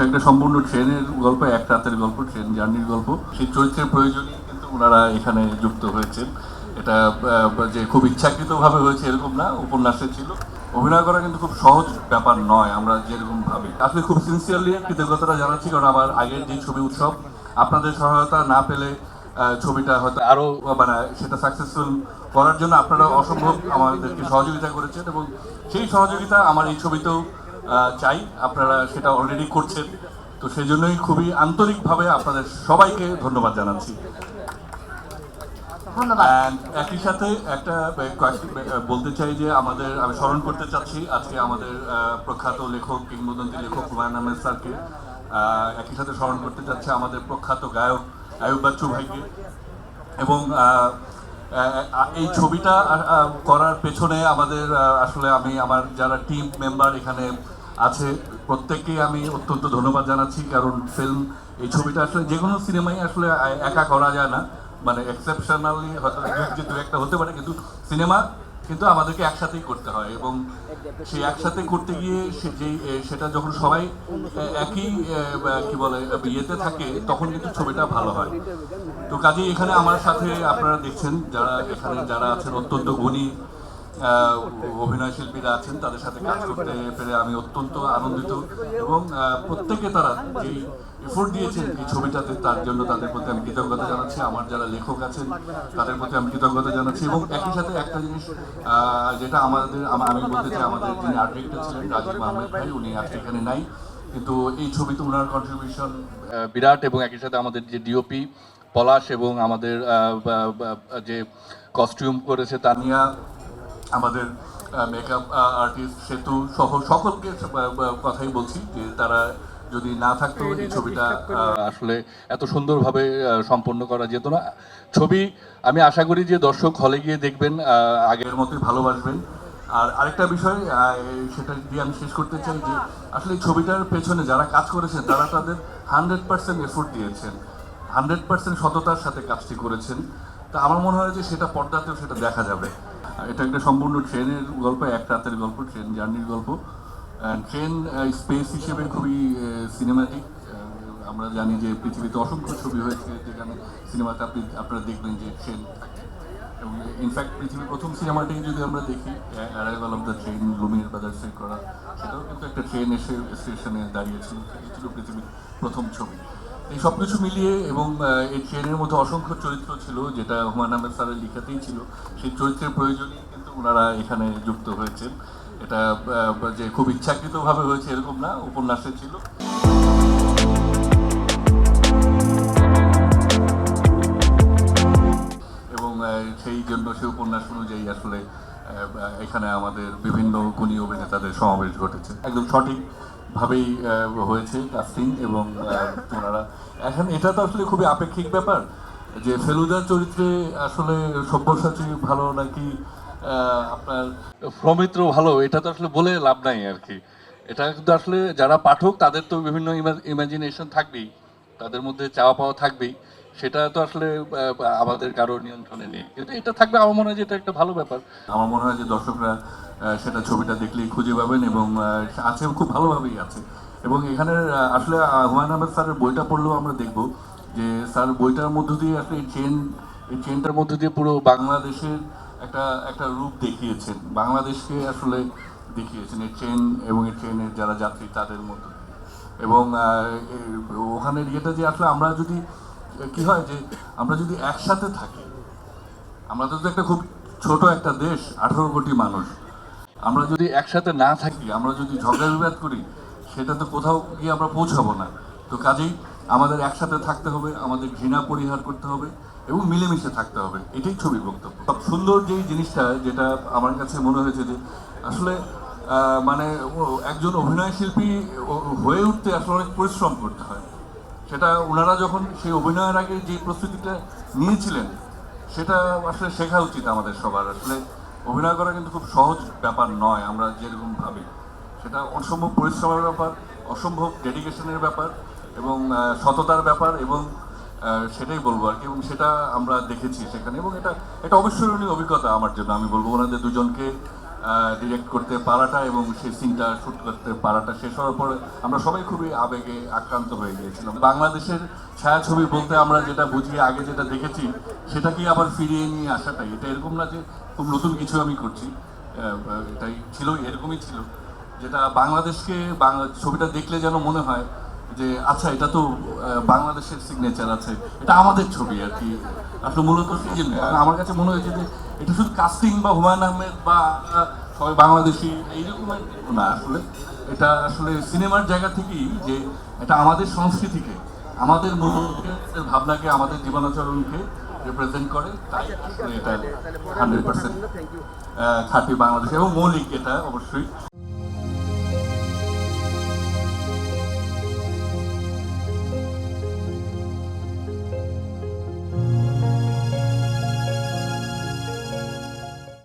এটা একটা সম্পূর্ণ ট্রেনের গল্প, এক রাতের গল্প, ট্রেন জার্নির গল্প। সেই চরিত্রের প্রয়োজনই কিন্তু ওনারা এখানে যুক্ত হয়েছেন। এটা যে খুব ইচ্ছাকৃতভাবে হয়েছে এরকম না, উপন্যাসে ছিল। অভিনয় করা কিন্তু খুব সহজ ব্যাপার নয় আমরা যেরকম ভাবি। আসলে খুব সিনসিয়ারলি কৃতজ্ঞতা জানাচ্ছি, কারণ আমার আগের যে ছবি উৎসব, আপনাদের সহায়তা না পেলে ছবিটা হয়তো আরো মানে সেটা সাকসেসফুল করার জন্য আপনারা অসম্ভব আমাদেরকে সহযোগিতা করেছেন, এবং সেই সহযোগিতা আমার এই ছবিতেও চাই। আপনারা সেটা অলরেডি করছেন, তো সেই জন্যই খুবই আন্তরিকভাবে আপনাদের সবাইকে ধন্যবাদ জানাচ্ছি। And একই সাথে একটা বলতে চাই যে আমি স্মরণ করতে চাচ্ছি আজকে আমাদের প্রখ্যাত লেখক, কিংবদন্তি লেখক হুমায়ুন আহমেদ স্যারকে। একই সাথে স্মরণ করতে চাচ্ছি আমাদের প্রখ্যাত গায়ক আয়ুব বাচ্চু ভাইকে। এবং এই ছবিটা করার পেছনে আমাদের আসলে আমার যারা টিম মেম্বার এখানে আছে প্রত্যেককেই আমি অত্যন্ত ধন্যবাদ জানাচ্ছি, কারণ এই ছবিটা আসলে যে কোনো সিনেমাই আসলে একা করা যায় না। মানে এক্সেপশনালি হয়তো দু একটা হতে পারে, কিন্তু সিনেমা কিন্তু আমাদেরকে একসাথেই করতে হয়, এবং সেই একসাথে করতে গিয়ে সেটা যখন সবাই একই কি বলে ইয়েতে থাকে, তখন কিন্তু ছবিটা ভালো হয়। তো কাজেই এখানে আমার সাথে আপনারা দেখছেন যারা আছেন অত্যন্ত গুণী অভিনয় শিল্পীরা আছেন, তাদের সাথে কাজ করতে পেরে আমি অত্যন্ত আনন্দিত, এবং প্রত্যেকে তারা যেই এফোর্ট দিয়েছেন এই ছবিটাতে, তার জন্য তাদের প্রতি আমি কৃতজ্ঞতা জানাচ্ছি। আমার যারা লেখক আছেন তাদের প্রতি আমি কৃতজ্ঞতা জানাচ্ছি, এবং একই সাথে একটা জিনিস যেটা আমি বলতে চাই, আমাদের যিনি আর্ট ডিরেক্টর ছিলেন রাজীব আহমেদ ভাই, উনি আজকে এখানে নাই, কিন্তু এই ছবিতে ওনার কন্ট্রিবিউশন বিরাট। এবং একই সাথে আমাদের যে ডিওপি পলাশ, এবং আমাদের যে কস্টিউম করেছে তানিয়া, আমাদের মেকআপ আর্টিস্ট সেতু সহ সকলকে কথাই বলছি যে তারা যদি না থাকতো এই ছবিটা আসলে এত সুন্দরভাবে সম্পন্ন করা যেত না। ছবি আমি আশা করি যে দর্শক হলে গিয়ে দেখবেন, আগের মতোই ভালোবাসবেন। আর আরেকটা বিষয় সেটা দিয়ে আমি শেষ করতে চাই যে আসলে এই ছবিটার পেছনে যারা কাজ করেছেন তারা তাদের 100% এফোর্ট দিয়েছেন, 100% সততার সাথে কাজটি করেছেন। তা আমার মনে হয় যে সেটা পর্দাতেও সেটা দেখা যাবে। এটা একটা সম্পূর্ণ ট্রেনের গল্প, এক রাতের গল্প, ট্রেন জার্নির গল্প। ট্রেন স্পেস হিসেবে খুবই সিনেমাটিক। আমরা জানি যে পৃথিবীতে অসংখ্য ছবি হয়েছে যেখানে সিনেমাতে আপনারা দেখবেন যে ট্রেন থাকে, এবং ইনফ্যাক্ট পৃথিবীর প্রথম সিনেমাটি যদি আমরা দেখি, arrival of the train, Lumiere ব্রাদার্সে করা, সেটাও কিন্তু একটা ট্রেন এসে স্টেশনে দাঁড়িয়েছিল, সেটি ছিল পৃথিবীর প্রথম ছবি। এই সব কিছু মিলিয়ে, এবং এই ট্রেনের মধ্যে অসংখ্য চরিত্র ছিল যেটা হুমায়ুন আহমেদ স্যারের লেখাতেই ছিল, সেই চরিত্রের প্রয়োজনই কিন্তু ওনারা এখানে যুক্ত হয়েছেন। এটা যে খুব ইচ্ছাকৃতভাবে হয়েছে এরকম না, উপন্যাসে ছিল। এবং সেই জন্য সেই উপন্যাস অনুযায়ী আসলে এখানে আমাদের বিভিন্ন গুণী অভিনেতাদের সমাবেশ ঘটেছে। একদম সঠিকভাবেই হয়েছে কাস্টিং, এবং ওনারা এখন এটা তো আসলে খুবই আপেক্ষিক ব্যাপার যে ফেলুদার চরিত্রে আসলে সব্যসাচী ভালো নাকি আপনার সৌমিত্র ভালো, এটা তো আসলে বলে লাভ নাই আর কি। এটা কিন্তু আসলে যারা পাঠক তাদের তো বিভিন্ন ইমাজিনেশন থাকবেই, তাদের মধ্যে চাওয়া পাওয়া থাকবেই, সেটা তো আসলে আমাদের কারোর নিয়ন্ত্রণে নেই, কিন্তু এটা থাকবে। আমার মনে হয় যে এটা একটা ভালো ব্যাপার। আমার মনে হয় যে দর্শকরা সেটা ছবিটা দেখলেই খুঁজে পাবেন, এবং আছে খুব ভালোভাবেই আছে। এবং এখানে আসলে হুমায়ুন আহমেদ স্যারের বইটা পড়লেও আমরা দেখব যে স্যার বইটার মধ্য দিয়ে আসলে এই চেনটার মধ্য দিয়ে পুরো বাংলাদেশের একটা একটা রূপ দেখিয়েছেন, বাংলাদেশকে আসলে দেখিয়েছেন এই ট্রেন, এবং এই ট্রেনের যারা যাত্রী তাদের মধ্যে। এবং ওখানের ইয়েটা যে আসলে আমরা যদি কি হয় যে আমরা যদি একসাথে থাকি, আমরা তো একটা খুব ছোট একটা দেশ, 18 কোটি মানুষ, আমরা যদি একসাথে না থাকি, আমরা যদি ঝগড়া বিবাদ করি, সেটা তো কোথাও গিয়ে আমরা পৌঁছাবো না। তো কাজেই আমাদের একসাথে থাকতে হবে, আমাদের ঘৃণা পরিহার করতে হবে, এবং মিলেমিশে থাকতে হবে। এটাই ছবির বক্তব্য। সব সুন্দর যেই জিনিসটা যেটা আমার কাছে মনে হয়েছে যে আসলে মানে একজন অভিনয় শিল্পী হয়ে উঠতে আসলে অনেক পরিশ্রম করতে হয়। সেটা ওনারা যখন সেই অভিনয়ের আগে যে প্রস্তুতিটা নিয়েছিলেন, সেটা আসলে শেখা উচিত আমাদের সবার। আসলে অভিনয় করা কিন্তু খুব সহজ ব্যাপার নয় আমরা যেরকম ভাবি। সেটা অসম্ভব পরিশ্রমের ব্যাপার, অসম্ভব ডেডিকেশনের ব্যাপার, এবং সততার ব্যাপার, এবং সেটাই বলবো আর কি। এবং সেটা আমরা দেখেছি সেখানে, এবং এটা একটা অবিস্মরণীয় অভিজ্ঞতা আমার জন্য। আমি বলবো ওনাদের দুজনকে ডিরেক্ট করতে পারাটা এবং সেই সিনটা শ্যুট করতে পারাটা শেষ হওয়ার পরে আমরা সবাই খুবই আবেগে আক্রান্ত হয়ে গিয়েছিলাম। বাংলাদেশের ছায়াছবি বলতে আমরা যেটা বুঝি, আগে যেটা দেখেছি সেটাকেই আবার ফিরিয়ে নিয়ে আসাটাই, এটা এরকম না যে খুব নতুন কিছু আমি করছি, এটাই ছিল, এরকমই ছিল, যেটা বাংলাদেশকে ছবিটা দেখলে যেন মনে হয় যে আচ্ছা এটা তো বাংলাদেশের সিগনেচার আছে, এটা আমাদের ছবি আর কি। আসলে মূলত সেই জন্য আমার কাছে মনে হয়েছে যে এটা শুধু কাস্টিং বা হুমায়ুন আহমেদ বা সবাই বাংলাদেশি এইরকমের না, আসলে এটা আসলে সিনেমার জায়গা থেকেই যে এটা আমাদের সংস্কৃতিকে, আমাদের মূল্যের ভাবনাকে, আমাদের জীবনাচরণকে রিপ্রেজেন্ট করে, তাই আসলে এটা 100% খাঁটি বাংলাদেশ এবং মৌলিক, এটা অবশ্যই।